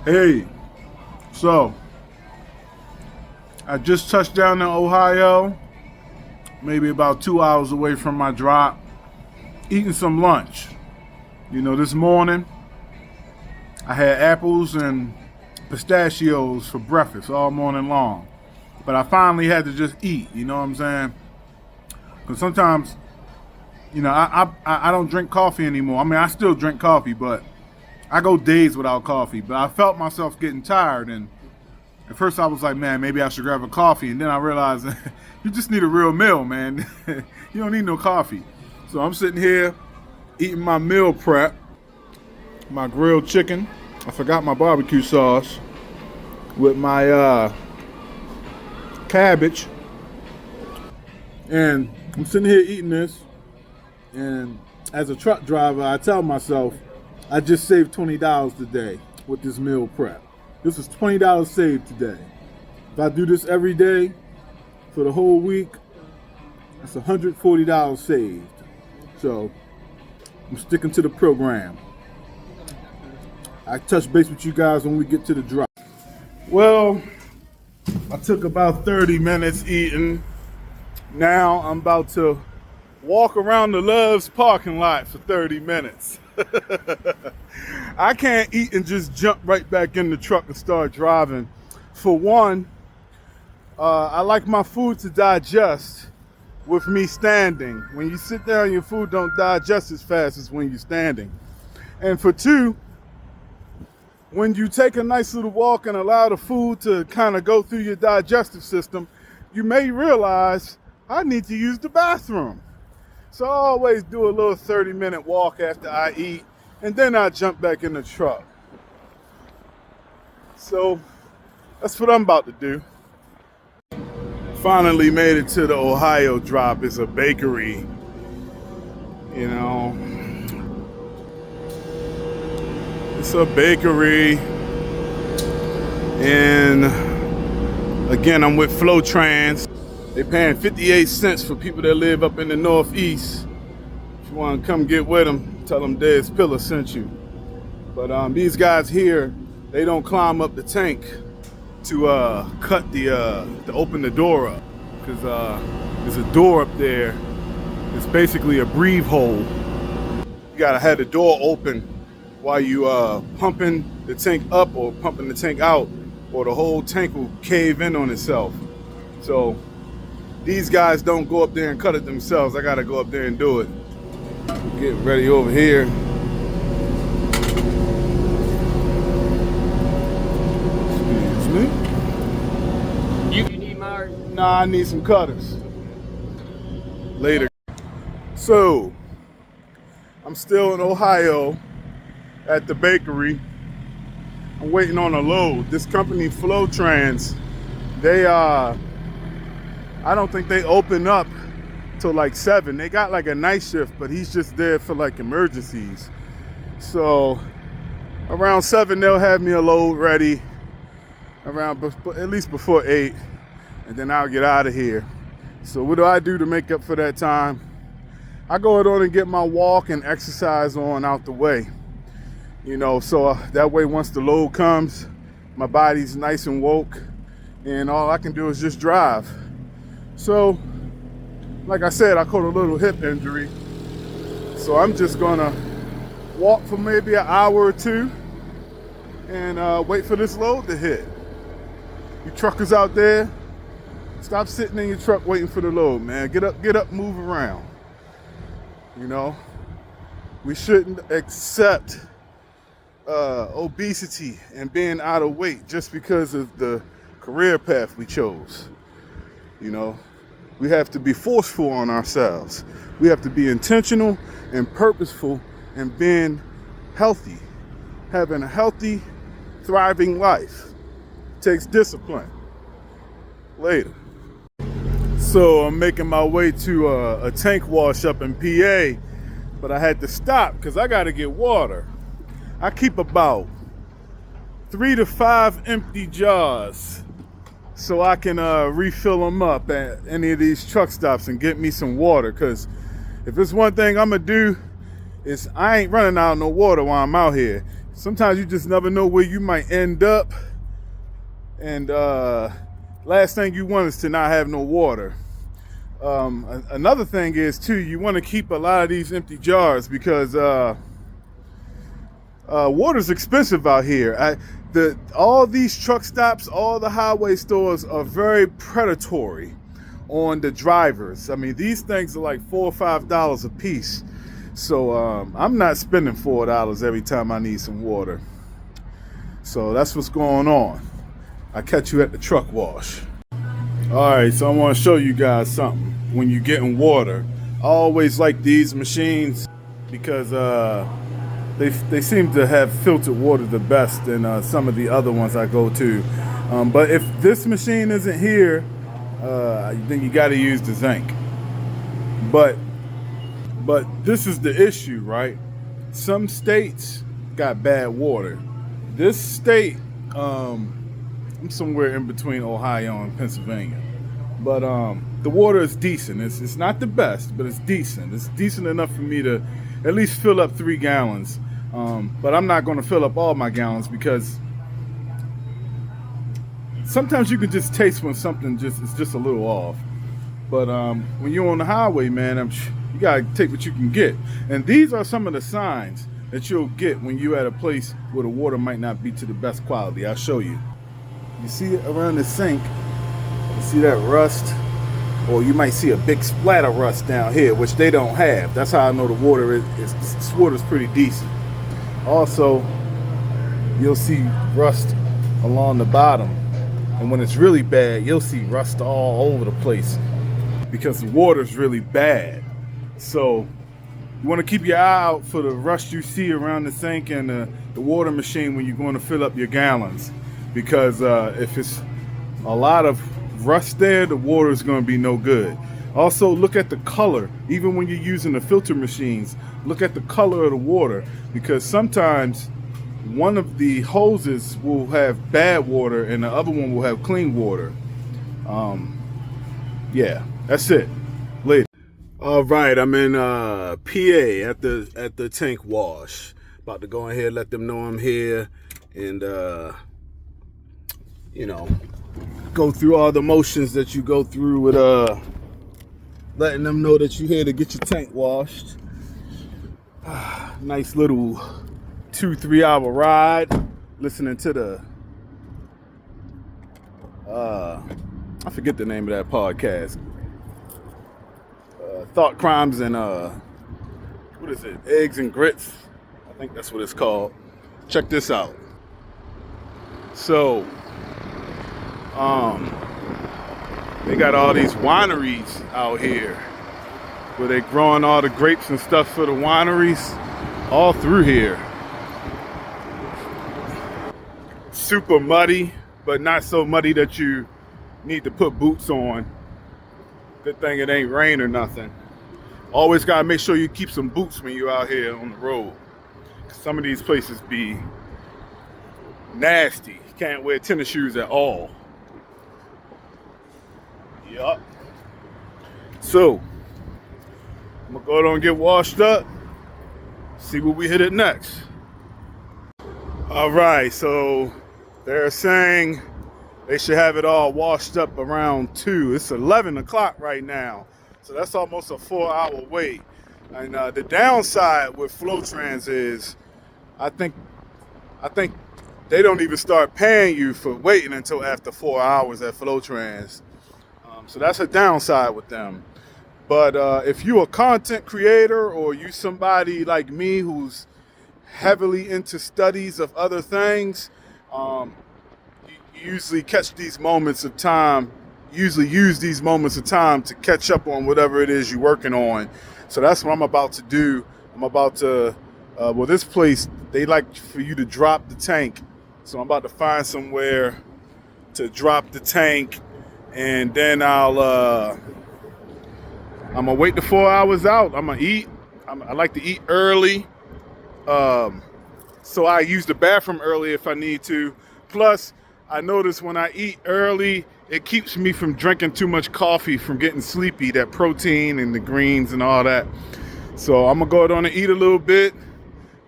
Hey, so I just touched down in Ohio, maybe about 2 hours away from my drop, eating some lunch. This morning I had apples and pistachios for breakfast all morning long. But I finally had to just eat, you know what I'm saying? Because sometimes, I don't drink coffee anymore. I mean, I still drink coffee, but I go days without coffee. But I felt myself getting tired, and at first I was like, man, maybe I should grab a coffee. And then I realized you just need a real meal, man. You don't need no coffee. So I'm sitting here eating my meal prep, my grilled chicken. I forgot my barbecue sauce with my cabbage. And I'm sitting here eating this. And as a truck driver, I tell myself, I just saved $20 today with this meal prep. This is $20 saved today. If I do this every day for the whole week, that's $140 saved. So I'm sticking to the program. I touch base with you guys when we get to the drop. Well, I took about 30 minutes eating. Now I'm about to walk around the Love's parking lot for 30 minutes. I can't eat and just jump right back in the truck and start driving. For one, I like my food to digest with me standing. When you sit down, your food don't digest as fast as when you're standing. And for two, when you take a nice little walk and allow the food to kind of go through your digestive system, you may realize I need to use the bathroom. So I always do a little 30-minute walk after I eat, and then I jump back in the truck. So that's what I'm about to do. Finally made it to the Ohio drop. It's a bakery, It's a bakery. And again, I'm with FloTrans. They paying 58 cents for people that live up in the Northeast. If you want to come get with them, tell them Dez Pillar sent you. But these guys here, they don't climb up the tank to to open the door up, because there's a door up there. It's basically a breathe hole. You gotta have the door open while you pumping the tank up or pumping the tank out, or the whole tank will cave in on itself. So these guys don't go up there and cut it themselves. I gotta go up there and do it. Get ready over here. Excuse me. You need my... Nah, I need some cutters. Later. So, I'm still in Ohio at the bakery. I'm waiting on a load. This company, FloTrans, they I don't think they open up till like 7. They got like a night shift, but he's just there for like emergencies. So around 7, they'll have me a load ready, around at least before 8, and then I'll get out of here. So what do I do to make up for that time? I go on and get my walk and exercise on out the way. So that way once the load comes, my body's nice and woke, and all I can do is just drive. So, like I said, I caught a little hip injury. So I'm just gonna walk for maybe an hour or two and wait for this load to hit. You truckers out there, stop sitting in your truck waiting for the load, man. Get up, move around. We shouldn't accept obesity and being out of weight just because of the career path we chose. We have to be forceful on ourselves. We have to be intentional and purposeful in being healthy. Having a healthy, thriving life takes discipline. Later. So I'm making my way to a tank wash up in PA, but I had to stop because I got to get water. I keep about 3 to 5 empty jars so I can refill them up at any of these truck stops and get me some water. Because if it's one thing I'm going to do, is I ain't running out of no water while I'm out here. sometimes you just never know where you might end up. And last thing you want is to not have no water. Another thing is too, you want to keep a lot of these empty jars because water's expensive out here. All these truck stops, all the highway stores are very predatory on the drivers. I mean, these things are like $4 or $5 a piece. So I'm not spending $4 every time I need some water. So that's what's going on. I'll catch you at the truck wash. All right, so I want to show you guys something. When you're getting water, I always like these machines because they seem to have filtered water the best than some of the other ones I go to. But if this machine isn't here, then you got to use the zinc. But this is the issue, right? Some states got bad water. This state, I'm somewhere in between Ohio and Pennsylvania. But the water is decent. It's not the best, but it's decent. It's decent enough for me to at least fill up 3 gallons. But I'm not going to fill up all my gallons because sometimes you can just taste when something is just a little off. But when you're on the highway, man, you got to take what you can get. And these are some of the signs that you'll get when you're at a place where the water might not be to the best quality. I'll show you. You see it around the sink. You see that rust? Or you might see a big splatter rust down here, which they don't have. That's how I know the water this water's pretty decent. Also, you'll see rust along the bottom. And when it's really bad, you'll see rust all over the place because the water's really bad. So you want to keep your eye out for the rust you see around the sink and the water machine when you're going to fill up your gallons. Because if it's a lot of rust there, the water is going to be no good. Also, look at the color. Even when you're using the filter machines, look at the color of the water, because sometimes one of the hoses will have bad water and the other one will have clean water. Yeah, that's it. Later. All right, I'm in PA at the tank wash. About to go ahead and let them know I'm here and you know, go through all the motions that you go through with letting them know that you're here to get your tank washed. Nice little 2-3 hour ride listening to the I forget the name of that podcast. Thought Crimes and what is it? Eggs and Grits. I think that's what it's called. Check this out. So they got all these wineries out here where they're growing all the grapes and stuff for the wineries all through here. Super muddy, but not so muddy that you need to put boots on. Good thing it ain't rain or nothing. Always gotta make sure you keep some boots when you're out here on the road. Some of these places be nasty. You can't wear tennis shoes at all. Yup. So, I'm gonna go down and get washed up. See what we hit it next. All right, so they're saying they should have it all washed up around 2. It's 11 o'clock right now. So that's almost a 4-hour wait. And the downside with FlowTrans is I think they don't even start paying you for waiting until after 4 hours at FlowTrans. So that's a downside with them. But if you're a content creator or you somebody like me who's heavily into studies of other things, you usually catch these moments of time, usually use these moments of time to catch up on whatever it is you're working on. So that's what I'm about to do. I'm about to, well, this place, they like for you to drop the tank. So I'm about to find somewhere to drop the tank, and then I'm gonna wait the 4 hours out. I'm gonna eat. I like to eat early. So I use the bathroom early if I need to. Plus, I notice when I eat early, it keeps me from drinking too much coffee, from getting sleepy, that protein and the greens and all that. So I'm gonna go down and eat a little bit.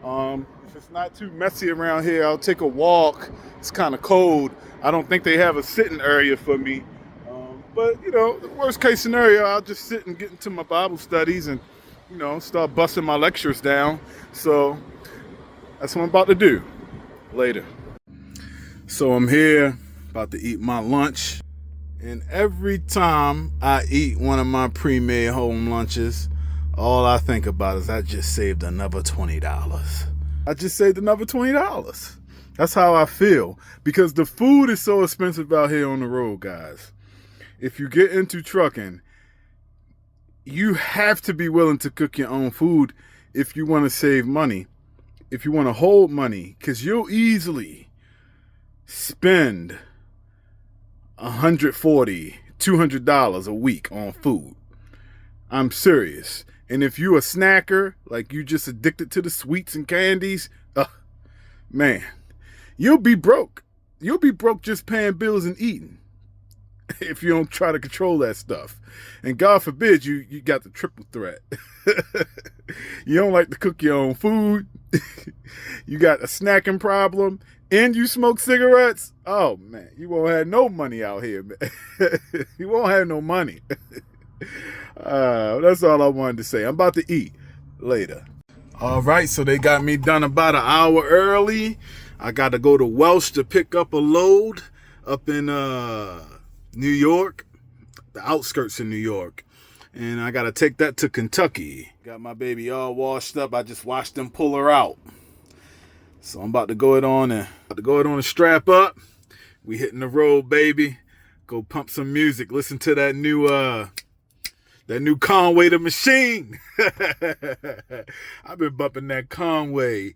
If it's It's not too messy around here. I'll take a walk. It's kind of cold. I don't think they have a sitting area for me. But, you know, the worst case scenario, I'll just sit and get into my Bible studies and, you know, start busting my lectures down. So that's what I'm about to do later. So I'm here, about to eat my lunch. And every time I eat one of my pre-made home lunches, all I think about is I just saved another $20. I just saved another $20. That's how I feel. Because the food is so expensive out here on the road, guys. If you get into trucking, you have to be willing to cook your own food if you want to save money, if you want to hold money, because you'll easily spend $140, $200 a week on food. I'm serious. And if you a snacker, like you just addicted to the sweets and candies, man, you'll be broke. You'll be broke just paying bills and eating. If you don't try to control that stuff. And God forbid you got the triple threat. You don't like to cook your own food. You got a snacking problem. And you smoke cigarettes. Oh, man. You won't have no money out here, man. You won't have no money. That's all I wanted to say. I'm about to eat later. All right. So they got me done about an hour early. I got to go to Welsh to pick up a load up in New York, the outskirts of New York, and I gotta take that to Kentucky. Got my baby all washed up. I just watched them pull her out, so I'm about to go it on and strap up. We hitting the road, baby. Go pump some music. Listen to that new Conway the Machine. I've been bumping that Conway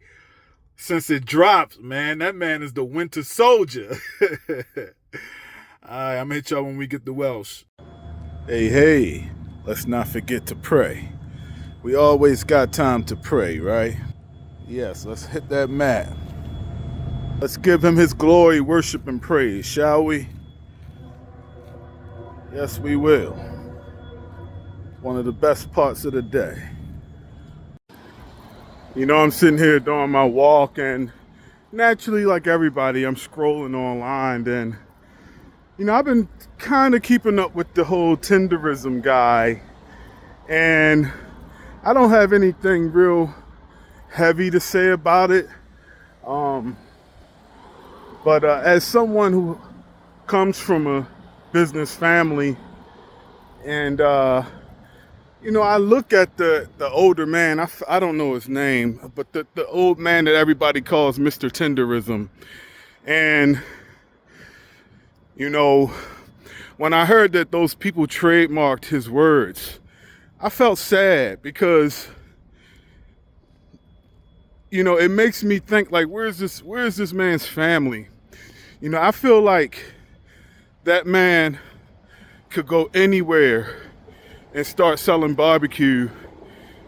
since it dropped, man. That man is the Winter Soldier. All right, I'm gonna hit y'all when we get to Welsh. Hey, let's not forget to pray. We always got time to pray, right? Yes, let's hit that mat. Let's give him his glory, worship, and praise, shall we? Yes, we will. One of the best parts of the day. You know, I'm sitting here doing my walk, and naturally, like everybody, I'm scrolling online, and you know, I've been kind of keeping up with the whole tenderism guy, and I don't have anything real heavy to say about it. But as someone who comes from a business family, and you know, I look at the older man. I don't know his name, but the old man that everybody calls Mr. Tenderism, and you know, when I heard that those people trademarked his words, I felt sad because, you know, it makes me think like, where's this man's family? You know, I feel like that man could go anywhere and start selling barbecue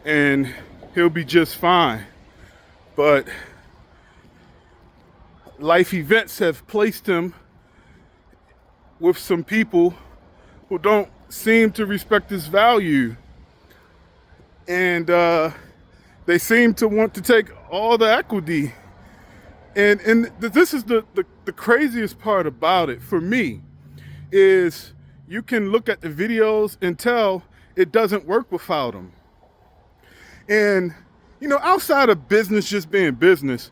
and he'll be just fine. But life events have placed him with some people who don't seem to respect his value, and they seem to want to take all the equity. And this is the craziest part about it for me, is you can look at the videos and tell it doesn't work without him. And you know, outside of business just being business,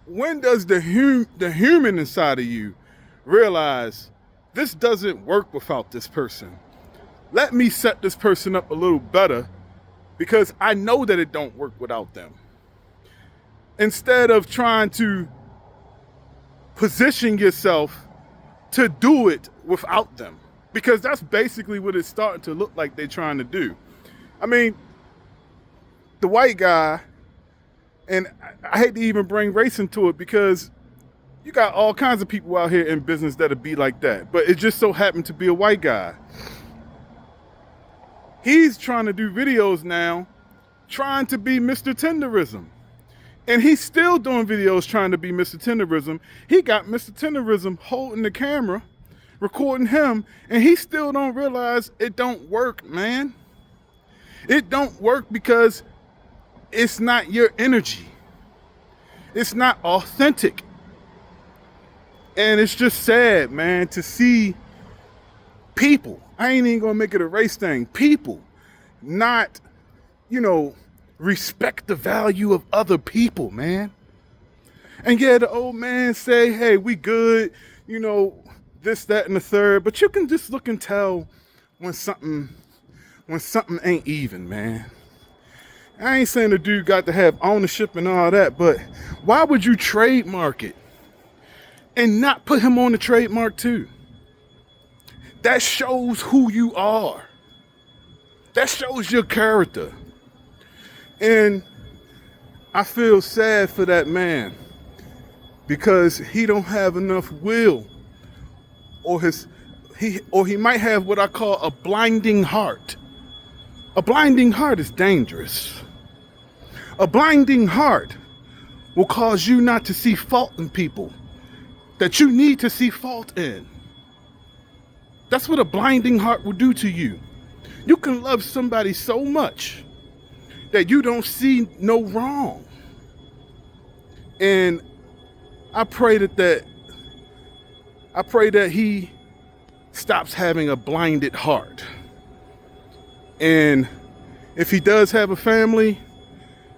when does the human inside of you realize this doesn't work without this person? Let me set this person up a little better because I know that it don't work without them. Instead of trying to position yourself to do it without them, because that's basically what it's starting to look like they're trying to do. I mean, the white guy, and I hate to even bring race into it because you got all kinds of people out here in business that'll be like that, but it just so happened to be a white guy. He's trying to do videos now, trying to be Mr. Tenderism. And he's still doing videos trying to be Mr. Tenderism. He got Mr. Tenderism holding the camera, recording him, and he still don't realize it don't work, man. It don't work because it's not your energy. It's not authentic. And it's just sad, man, to see people, I ain't even gonna make it a race thing, people not, respect the value of other people, man. And yeah, the old man say, hey, we good, this, that, and the third, but you can just look and tell when something ain't even, man. I ain't saying the dude got to have ownership and all that, but why would you trademark it and not put him on the trademark too? That shows who you are. That shows your character. And I feel sad for that man because he don't have enough will, or he might have what I call a blinding heart. A blinding heart is dangerous. A blinding heart will cause you not to see fault in people that you need to see fault in. That's what a blinding heart will do to you. You can love somebody so much that you don't see no wrong. And I pray that he stops having a blinded heart. And if he does have a family,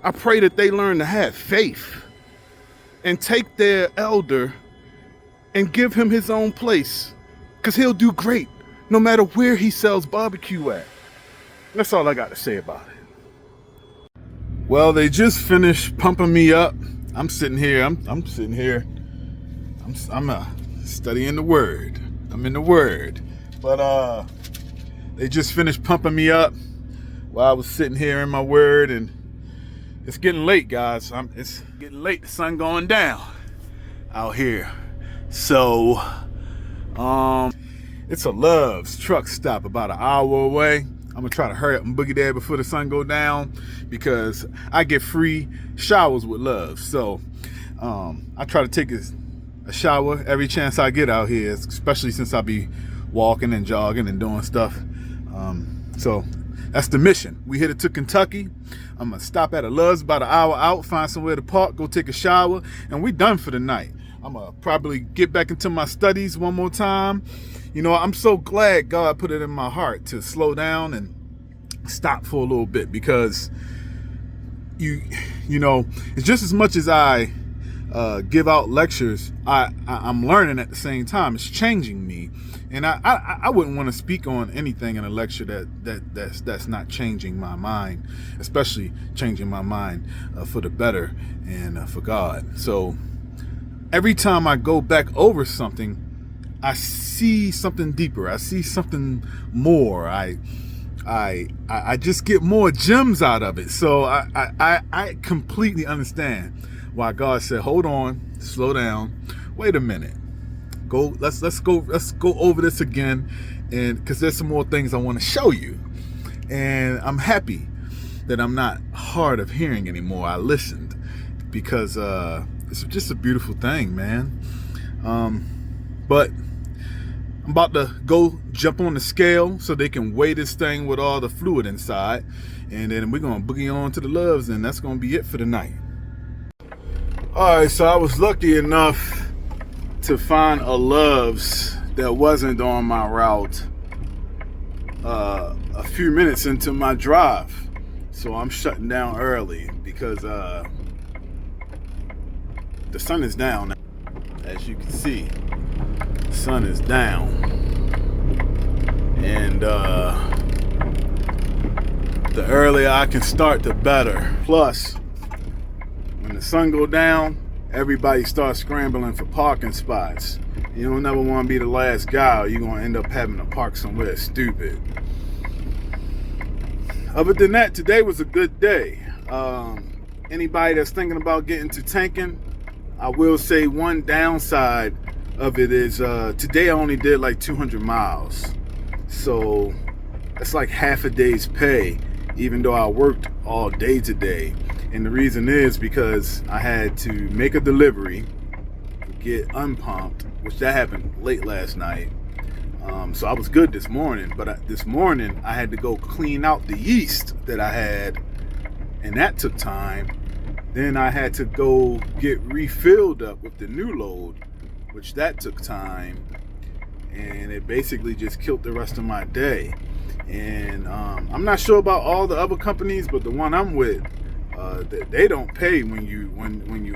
I pray that they learn to have faith and take their elder and give him his own place, because he'll do great no matter where he sells barbecue at. That's all I got to say about it. Well, they just finished pumping me up. I'm sitting here. I'm sitting here. I'm studying the word. I'm in the word. But they just finished pumping me up while I was sitting here in my word, and it's getting late, guys. It's getting late. The sun going down out here. So, it's a Love's truck stop about an hour away. I'm gonna try to hurry up and boogie there before the sun go down, because I get free showers with Love's. So, I try to take a shower every chance I get out here, especially since I be walking and jogging and doing stuff. So that's the mission. We headed to Kentucky. I'm gonna stop at a Love's about an hour out, find somewhere to park, go take a shower, and we done for the night. I'm gonna probably get back into my studies one more time. I'm so glad God put it in my heart to slow down and stop for a little bit, because it's just as much as I give out lectures, I'm learning at the same time. It's changing me, and I wouldn't want to speak on anything in a lecture that's not changing my mind, especially changing my mind for the better and for God. So every time I go back over something, I see something deeper. I see something more. I just get more gems out of it. So I completely understand why God said, hold on, slow down, wait a minute, let's go over this again, and because there's some more things I want to show you. And I'm happy that I'm not hard of hearing anymore. I listened, because it's just a beautiful thing, man. But I'm about to go jump on the scale so they can weigh this thing with all the fluid inside, and then we're gonna boogie on to the Love's, and that's gonna be it for the night. All right, so I was lucky enough to find a Love's that wasn't on my route a few minutes into my drive. So I'm shutting down early because the sun is down now. As you can see, the sun is down. And the earlier I can start, the better. Plus, when the sun go down, everybody starts scrambling for parking spots. You don't never want to be the last guy, or you're going to end up having to park somewhere stupid. Other than that, today was a good day. Anybody that's thinking about getting to tanking, I will say one downside of it is today I only did like 200 miles. So that's like half a day's pay, even though I worked all day today. And the reason is because I had to make a delivery, get unpumped, which that happened late last night. So I was good this morning, but this morning I had to go clean out the yeast that I had, and that took time. Then I had to go get refilled up with the new load, which that took time, and it basically just killed the rest of my day. And I'm not sure about all the other companies, but the one I'm with, they don't pay when you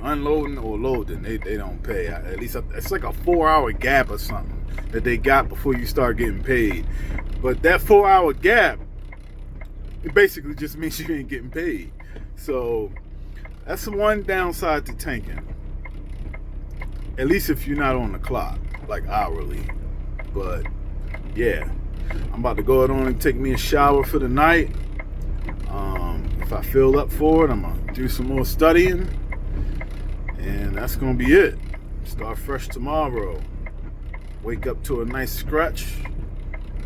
unloading or loading. They don't pay. At least it's like a 4-hour gap or something that they got before you start getting paid. But that 4-hour gap, it basically just means you ain't getting paid. So that's the one downside to tanking. At least if you're not on the clock, like hourly. But yeah, I'm about to go out on and take me a shower for the night. If I feel up for it, I'm gonna do some more studying, and that's gonna be it. Start fresh tomorrow. Wake up to a nice stretch,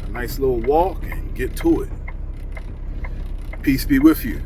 a nice little walk, and get to it. Peace be with you.